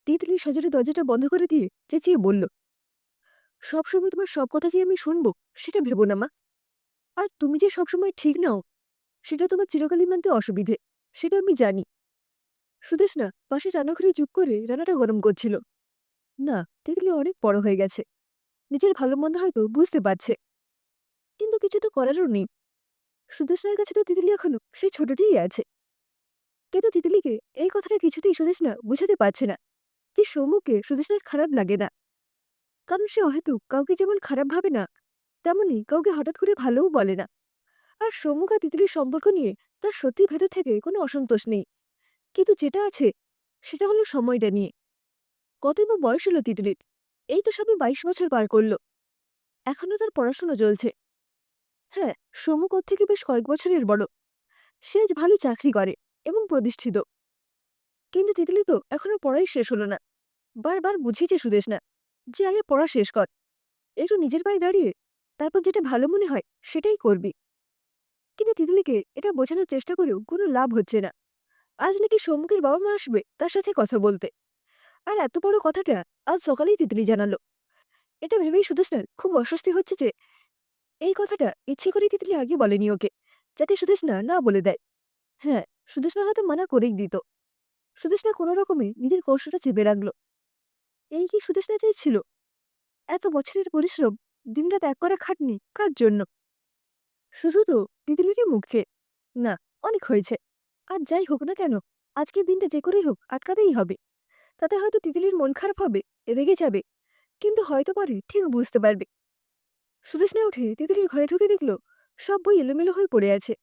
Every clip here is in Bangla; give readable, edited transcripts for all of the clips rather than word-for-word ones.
তিতলি সজোরে দরজাটা বন্ধ করে দিয়ে চেঁচিয়ে বলল, সবসময় তোমার সব কথা যে আমি শুনবো সেটা ভেবো না মা। আর তুমি যে সবসময় ঠিক নাও সেটা তোমার চিরকালই মানতে অসুবিধে, সেটা আমি জানি। সুদেশ না পাশে রান্নাঘরে চুপ করে রান্নাটা গরম করছিল। না, তিতলি অনেক বড় হয়ে গেছে, নিজের ভালো মন্দ হয়তো বুঝতে পারছে, কিন্তু কিছু তো করারও নেই। সুদেশনার কাছে তো তিতলি এখনো সেই ছোটটিই আছে। কিন্তু তিতলিকে এই কথাটা কিছুতেই সুদেশনা বুঝাতে পারছে না যে সৌমুখকে সুদেশনার খারাপ লাগে না। কারণ সে হয়তো কাউকে যেমন খারাপ ভাবে না, তেমনি কাউকে হঠাৎ করে ভালোও বলে না। আর সৌমুখ আর তিতলির সম্পর্ক নিয়ে তার সত্যি ভেতর থেকে কোনো অসন্তোষ নেই, কিন্তু যেটা আছে সেটা হলো সময়টা নিয়ে। কতই বা বয়স হলো তিতলির, এই তো সবে 22 বছর পার করলো। এখনো তার পড়াশোনা চলছে। হ্যাঁ, সৌমুখ ওর থেকে বেশ কয়েক বছরের বড়। সে আজ ভালো চাকরি করে এবং প্রতিষ্ঠিত। কিন্তু তিতলি তো এখনো পড়াই শেষ হলো না। বারবার বুঝিয়েছে সুদেশ না যে আগে পড়া শেষ কর, একটু নিজের পায়ে দাঁড়িয়ে তারপর যেটা ভালো মনে হয় সেটাই করবি। কিন্তু তিতলিকে এটা বোঝানোর চেষ্টা করেও কোনো লাভ হচ্ছে না। আজ নাকি সৌমুখের বাবা মা আসবে তার সাথে কথা বলতে, আর এত বড় কথাটা আজ সকালেই তিতলি জানালো। এটা ভেবেই সুদেশনার খুব অস্বস্তি হচ্ছে যে এই কথাটা ইচ্ছে করেই তিতলি আগে বলেনি ওকে, যাতে সুদেশনা না বলে দেয়। হ্যাঁ, সুদেশনা হয়তো মানা করেই দিত। সুদেশনা কোনো রকমে নিজের কষ্টটা চেপে রাখলো। এই কি সুদেশনা চাইছিল? এত বছরের পরিশ্রম, দিনরাত এক করা খাটনি কার জন্য? শুধু তো তিতলিরই মুখ চেয়ে। না, অনেক হয়েছে। আর যাই হোক না কেন, আজকের দিনটা যে করেই হোক আটকাতেই হবে। তাতে হয়তো তিতলির মন খারাপ হবে, রেগে যাবে, কিন্তু হয়তো পরে ঠিক বুঝতে পারবে। সুদেশনা উঠে তিতলির ঘরে ঢুকে দেখল সব বই এলোমেলো হয়ে পড়ে আছে।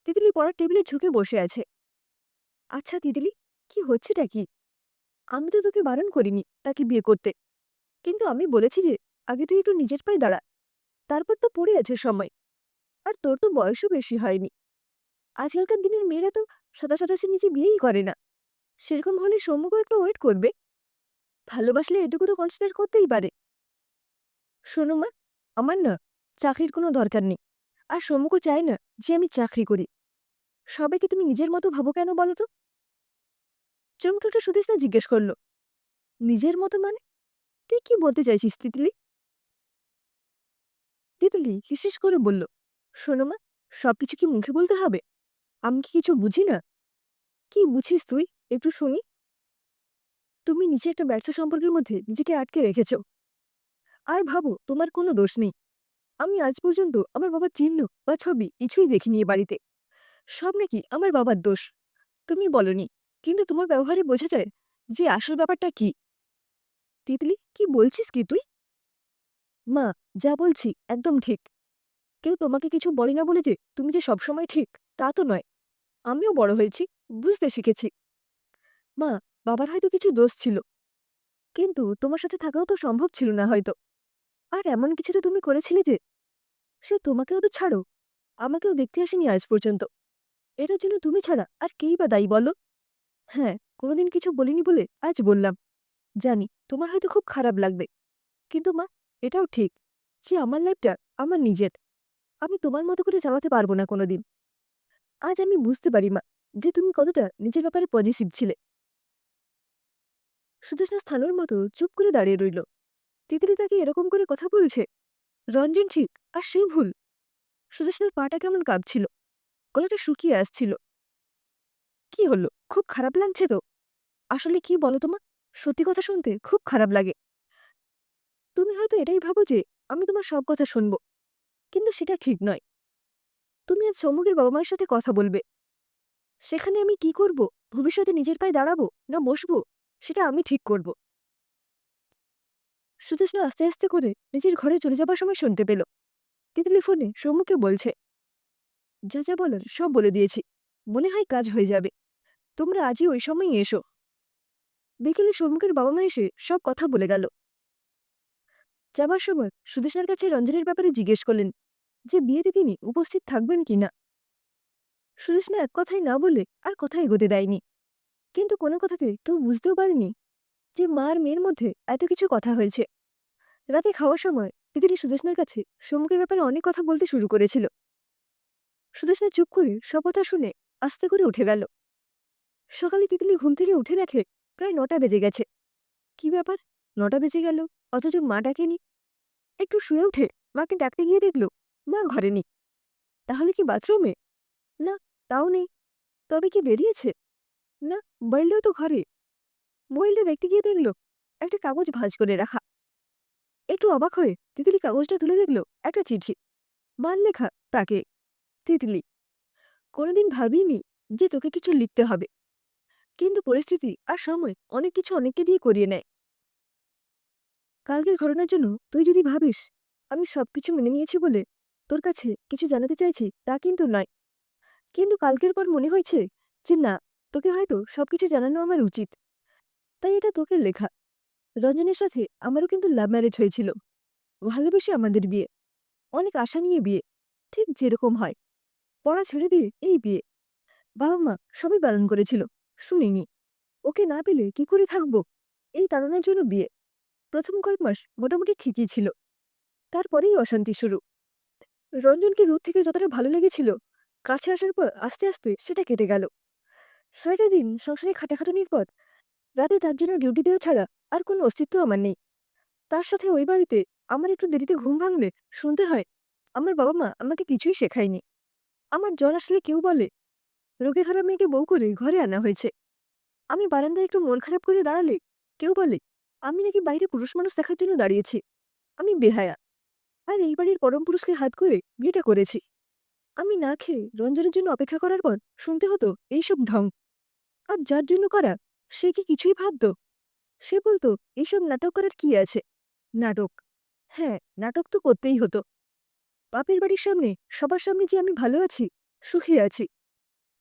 তিতলি পড়ার টেবিলে ঝুঁকে বসে আছে। আচ্ছা তিতলি, কি হচ্ছেটা কি? আমি তো তোকে বারণ করিনি তাকে বিয়ে করতে, কিন্তু আমি বলেছি যে আগে তুই একটু নিজের পায়ে দাঁড়া, তারপর তো পড়ে আছে সময়। আর তোর তো বয়সও বেশি হয়নি। আজকালকার দিনের মেয়েরা তো সাতাশি নিচে বিয়েই করে না। সেরকম হলে সৌম্যকেও একটু ওয়েট করবে। ভালোবাসলে এটুকু তো কনসিডার করতেই পারে। শোনো মা, আমার না চাকরির কোনো দরকার নেই। আর সৌম্যকে চায় না যে আমি চাকরি করি। সবাইকে তুমি নিজের মতো ভাবো কেন বলো তো? চমকে উঠে সুদেশনা জিজ্ঞেস করলো, নিজের মতো মানে? তুই কি বলতে চাইছিস তিতলি? তিতলি হিসিস করে বলল, শোনো মা, সবকিছু কি মুখে বলতে হবে? আমি কি কিছু বুঝি না? কি বুঝিস তুই, একটু শুনি। তুমি নিচে একটা ব্যর্থ সম্পর্কের মধ্যে নিজেকে আটকে রেখেছ। আর ভাবো তোমার কোনো দোষ নেই। আমি আজ পর্যন্ত আমার বাবার চিহ্ন বা ছবি কিছুই দেখিনি এ বাড়িতে। সব নাকি আমার বাবার দোষ। তুমি বলনি, কিন্তু তোমার ব্যবহারে বোঝা যায় যে আসল ব্যাপারটা কি। তিতলি, কি বলছিস কি তুই? মা, যা বলছি একদম ঠিক। কেউ তোমাকে কিছু বলে না বলে যে তুমি যে সবসময় ঠিক, তা তো নয়। আমিও বড় হয়েছি, বুঝতে শিখেছি। মা, বাবার হয়তো কিছু দোষ ছিল, কিন্তু তোমার সাথে থাকাও তো সম্ভব ছিল না হয়তো। আর এমন কিছু তো তুমি করেছিলে যে সে তোমাকেও তো ছাড়ো, আমাকেও দেখতে আসেনি আজ পর্যন্ত। এটার জন্য তুমি ছাড়া আর কেই বা দায়ী বলো? হ্যাঁ, কোনোদিন কিছু বলিনি বলে আজ বললাম। জানি তোমার হয়তো খুব খারাপ লাগবে, কিন্তু মা, এটাও ঠিক যে আমার লাইফটা আমার নিজের। আমি তোমার মতো করে চালাতে পারবো না কোনোদিন। আজ আমি বুঝতে পারি মা, যে তুমি কতটা নিজের ব্যাপারে পজিটিভ ছিলে। সুদেশনা স্থানুর মতো চুপ করে দাঁড়িয়ে রইল। তিতলি তাকে এরকম করে কথা বলছে। রঞ্জন ঠিক আর সে ভুল। সুদেশনার পাটা কেমন কাঁপছিল, গলাটা শুকিয়ে আসছিল। কি হলো, খুব খারাপ লাগছে তো? আসলে কি বলো তোমার, সত্যি কথা শুনতে খুব খারাপ লাগে। তুমি হয়তো এটাই ভাবো যে আমি তোমার সব কথা শুনবো, কিন্তু সেটা ঠিক নয়। তুমি আজ সৌমুখের বাবা মায়ের সাথে কথা বলবে। সেখানে আমি কি করব, ভবিষ্যতে নিজের পায়ে দাঁড়াবো না বসবো, সেটা আমি ঠিক করব। সুদেশনা আস্তে আস্তে করে নিজের ঘরে চলে যাবার সময় শুনতে পেল তিতলি ফোনে সৌমুখকে বলছে, যা যা বলার সব বলে দিয়েছি, মনে হয় কাজ হয়ে যাবে। তোমরা আজই ওই সময়ই এসো। বিকেলে সৌমুখের বাবা মা এসে সব কথা বলে গেল। যাবার সময় সুদেশনার কাছে রঞ্জনের ব্যাপারে জিজ্ঞেস করলেন যে বিয়েতে তিনি উপস্থিত থাকবেন কিনা। সুদেশনা এক কথাই না বলে আর কথা এগোতে দেয়নি, কিন্তু কোনো কথাতে কেউ বুঝতেও পারেনি যে মা আর মেয়ের মধ্যে এত কিছু কথা হয়েছে। রাতে খাওয়ার সময় তিতলি সুদেশনার কাছে সম্মুখের ব্যাপারে অনেক কথা বলতে শুরু করেছিল। সুদেশনা চুপ করে সব কথা শুনে আস্তে করে উঠে গেল। সকালে তিতলি ঘুম থেকে উঠে দেখে প্রায় 9টা বেজে গেছে। কি ব্যাপার? ৯টা বেজে গেল, অথচ মা ডাকেনি। একটু শুয়ে উঠে মাকে ডাকতে গিয়ে দেখল মা ঘরে নেই। তাহলে কি বাথরুমে? না, তাও নেই। তবে কি বেরিয়েছে? না, মোবাইলটাও তো ঘরে। মোবাইলটা দেখতে গিয়ে দেখল একটা কাগজ ভাঁজ করে রাখা। একটু অবাক হয়ে তিতলি কাগজটা তুলে দেখল একটা চিঠি। মার লেখা, তাকে। তিতলি, কোনোদিন ভাবিনি যে তোকে কিছু লিখতে হবে, কিন্তু পরিস্থিতি আর সময় অনেক কিছু অনেককে দিয়ে করিয়ে নেয়। কালকের ঘটনার জন্য তুই যদি ভাবিস আমি সবকিছু মেনে নিয়েছি বলে তোর কাছে কিছু জানাতে চাইছি, তা কিন্তু নয়। কিন্তু কালকের পর মনে হয়েছে যে না, তোকে হয়তো সবকিছু জানানো আমার উচিত। তাই এটা তোকে লেখা। রঞ্জনের সাথে আমারও কিন্তু লাভ ম্যারেজ হয়েছিল। ভালোবেসে আমাদের বিয়ে, অনেক আশা নিয়ে বিয়ে, ঠিক যেরকম হয়। পড়া ছেড়ে দিয়ে এই বিয়ে। বাবা মা সবই বারণ করেছিল, শুনিনি। ওকে না পেলে কি করে থাকবো, এই তাড়নার জন্য বিয়ে। প্রথম কয়েক মাস মোটামুটি ঠিকই ছিল, তারপরেই অশান্তি শুরু। রঞ্জনকে দূর থেকে যতটা ভালো লেগেছিল, কাছে আসার পর আস্তে আস্তে সেটা কেটে গেল। সারাটা দিন সংসারে খাটাখাটনির পর রাতে তার জন্য ডিউটি দেওয়া ছাড়া আর কোনো অস্তিত্ব আমার নেই। তার সাথে ওই বাড়িতে আমার একটু দেরিতে ঘুম ভাঙলে শুনতে হয় আমার বাবা মা আমাকে কিছুই শেখায়নি। আমার জ্বর আসলে কেউ বলে রোগে খারাপ মেয়েকে বউ করে ঘরে আনা হয়েছে। আমি বারান্দায় একটু মন খারাপ করে দাঁড়ালে কেউ বলে আমি নাকি বাইরে পুরুষ মানুষ দেখার জন্য দাঁড়িয়েছি। আমি বেহায়া, আর এই বাড়ির পরম পুরুষকে হাত করে বিয়েটা করেছি। আমি না খেয়ে রঞ্জনের জন্য অপেক্ষা করার পর শুনতে হতো এইসব ঢং। আর যার জন্য করা, সে কি কিছুই ভাবতো? সে বলতো এইসব নাটক করার কি আছে। নাটক? হ্যাঁ, নাটক তো করতেই হতো। বাপের বাড়ির সামনে সবার সামনে যে আমি ভালো আছি, সুখী আছি।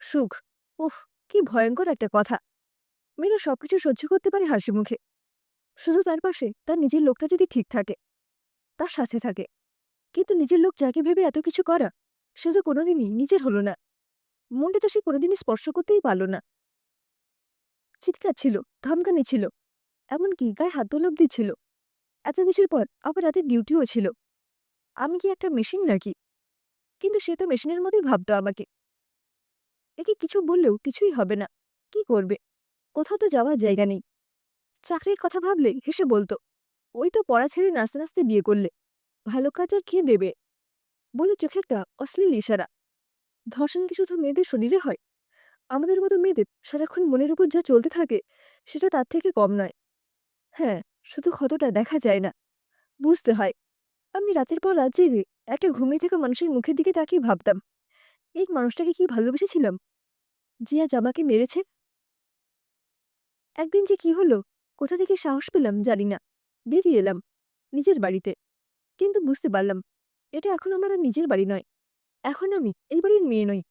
সুখ? উফ, কি ভয়ঙ্কর একটা কথা। মেয়েরা সবকিছু সহ্য করতে পারে হাসি মুখে, শুধু তার পাশে তার নিজের লোকটা যদি ঠিক থাকে, তার সাথে থাকে। কিন্তু নিজের লোক যাকে ভেবে এত কিছু করা, সে তো কোনোদিনই নিজের হলো না। মনটা তো সে কোনোদিনই স্পর্শ করতেই পারল না। চিৎকার ছিল, ধমকানি ছিল, এমনকি গায়ে হাত তোলা অব্দি ছিল। এত কিছুর পর আবার রাতের ডিউটিও ছিল। আমি কি একটা মেশিন নাকি? কিন্তু সে তো মেশিনের মতোই ভাবতো আমাকে। একে কিছু বললেও কিছুই হবে না। কি করবে? কোথাও তো যাওয়ার জায়গা নেই। চাকরির কথা ভাবলে হেসে বলতো ওই তো পড়া ছেড়ে নাচতে নাচতে বিয়ে করলে, ভালো কাজ আর খেয়ে দেবে, বলে চোখে একটা অশ্লীল ইশারা। ধর্ষণ কি শুধু মেয়েদের শরীরে হয়? আমাদের মতো মেয়েদের সারাক্ষণ মনের উপর যা চলতে থাকে, সেটা তার থেকে কম নয়। হ্যাঁ, শুধু ক্ষতটা দেখা যায় না, বুঝতে হয়। আমি রাতের পর রাত জেগে একটা ঘুমিয়ে থাকা মানুষের মুখের দিকে তাকিয়ে ভাবতাম এই মানুষটাকে কি ভালোবেসেছিলাম যে আজ আমাকে মেরেছে। একদিন যে কি হলো, কোথা থেকে সাহস পেলাম জানি না, বেরিয়ে এলাম নিজের বাড়িতে। কিন্তু বুঝতে পারলাম এটা এখন আমার আর নিজের বাড়ি নয়। এখন আমি এই বাড়ির মেয়ে নই।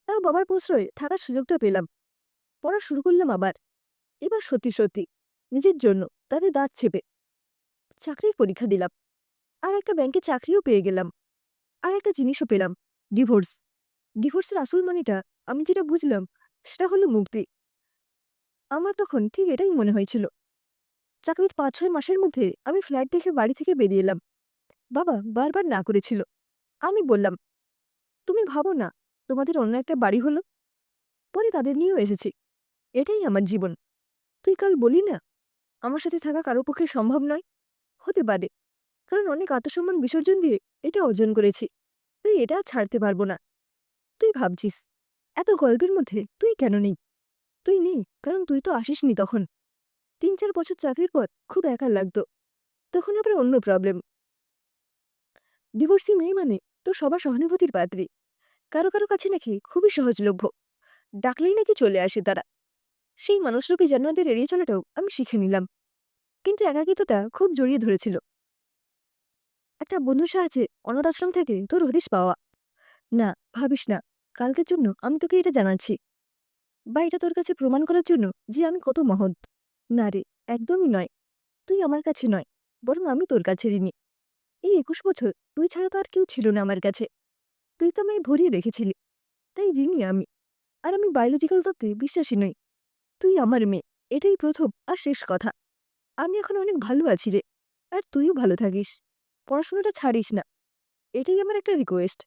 তাও বাবার প্রশ্রয়ে থাকার সুযোগটা পেলাম। পড়া শুরু করলাম আবার, এবার সত্যি সত্যি, নিজের জন্য, তাদের দাঁত চেপে। চাকরির পরীক্ষা দিলাম, আর একটা ব্যাংকে চাকরিও পেয়ে গেলাম। আর একটা জিনিসও পেলাম, ডিভোর্স। ডিভোর্সের আসল মানেটা আমি যেটা বুঝলাম, সেটা হলো মুক্তি। আমার তখন ঠিক এটাই মনে হয়েছিল। চাকরির ৫-৬ মাসের মধ্যে আমি ফ্ল্যাট দেখে বাড়ি থেকে বেরিয়ে এলাম। বাবা বারবার না করেছিল। আমি বললাম তুমি ভাবো না তোমাদের অন্য একটা বাড়ি হলো। পরে তাদের নিয়েও এসেছি। এটাই আমার জীবন। তুই কাল বলি না আমার সাথে থাকা কারো পক্ষে সম্ভব নয়। হতে পারে, কারণ অনেক আত্মসম্মান বিসর্জন দিয়ে এটা অর্জন করেছি। তুই এটা আর ছাড়তে পারবো না। তুই ভাবছিস এত গল্পের মধ্যে তুই কেন নেই? তুই নেই কারণ তুই তো আসিসনি তখন। ৩-৪ বছর চাকরির পর খুব একা লাগতো। তখন আবার অন্য প্রবলেম। ডিভোর্সি মেয়ে মানে তো সবার সহানুভূতির পাত্রী। কারো কারো কাছে নাকি খুবই সহজলভ্য, ডাকলেই নাকি চলে আসে তারা। সেই মানুষরূপী জান্নাতের এড়িয়ে চলাটাও আমি শিখে নিলাম। কিন্তু একাকিত্বটা খুব জড়িয়ে ধরেছিল। একটা বন্ধুর সাহায্যে অনাথ আশ্রম থেকে তোর হদিশ পাওয়া। না, ভাবিস না কালকের জন্য আমি তোকে এটা জানাচ্ছি, বা এটা তোর কাছে প্রমাণ করার জন্য যে আমি কত মহৎ। না রে, একদমই নয়। তুই আমার কাছে নয়, বরং আমি তোর কাছে ঋণী। এই ২১ বছর তুই ছাড়া তো আর কেউ ছিল না আমার কাছে। তুই তো আমায় ভরিয়ে রেখেছিলি, তাই ঋণী আমি। আর আমি বায়োলজিক্যাল তত্ত্বে বিশ্বাসী নই। তুই আমার মেয়ে, এটাই প্রথম আর শেষ কথা। আমি এখন অনেক ভালো আছি রে, আর তুইও ভালো থাকিস। পড়াশোনাটা ছাড়িস না, এটাই আমার একটা রিকোয়েস্ট।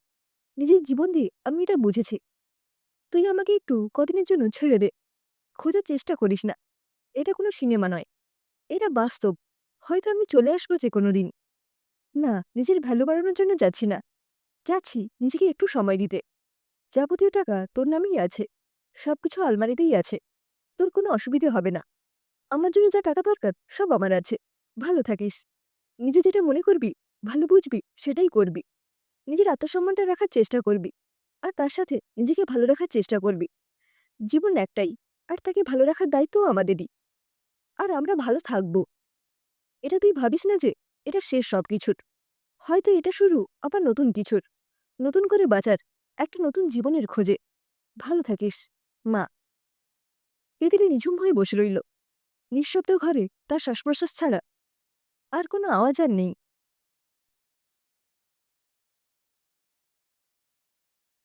নিজের জীবন দিয়ে আমি এটা বুঝেছি। তুই আমাকে একটু কদিনের জন্য ছেড়ে দে। খোঁজার চেষ্টা করিস না, এটা কোনো সিনেমা নয়। এটা বাস্তব। হয়তো আমি চলে আসবো যে কোনো দিন। না, নিজের ভ্যালু বাড়ানোর জন্য যাচ্ছি না। যাচ্ছি নিজেকে একটু সময় দিতে। যাবতীয় টাকা তোর নামেই আছে। সবকিছু আলমারিতেই আছে। তোর কোনো অসুবিধে হবে না। আমার জন্য যা টাকা দরকার সব আমার আছে। ভালো থাকিস। নিজে যেটা মনে করবি, ভালো বুঝবি সেটাই করবি। নিজের আত্মসম্মানটা রাখার চেষ্টা করবি। আর তার সাথে নিজেকে ভালো রাখার চেষ্টা করবি। জীবন একটাই, আর তাকে ভালো রাখার দায়িত্বও আমাদেরই। আর আমরা ভালো থাকবো। এটা তুই ভাবিস না যে এটা শেষ সবকিছুর। হয়তো এটা শুরু আবার নতুন কিছুর। নতুন করে বাঁচার, একটা নতুন জীবনের খোঁজে। ভালো থাকিস, মা। তিতিলি নিঝুম হয়ে বসে রইল। নিঃশব্দ ঘরে তার শ্বাসপ্রশ্বাস ছাড়া আর কোনো আওয়াজ আর নেই।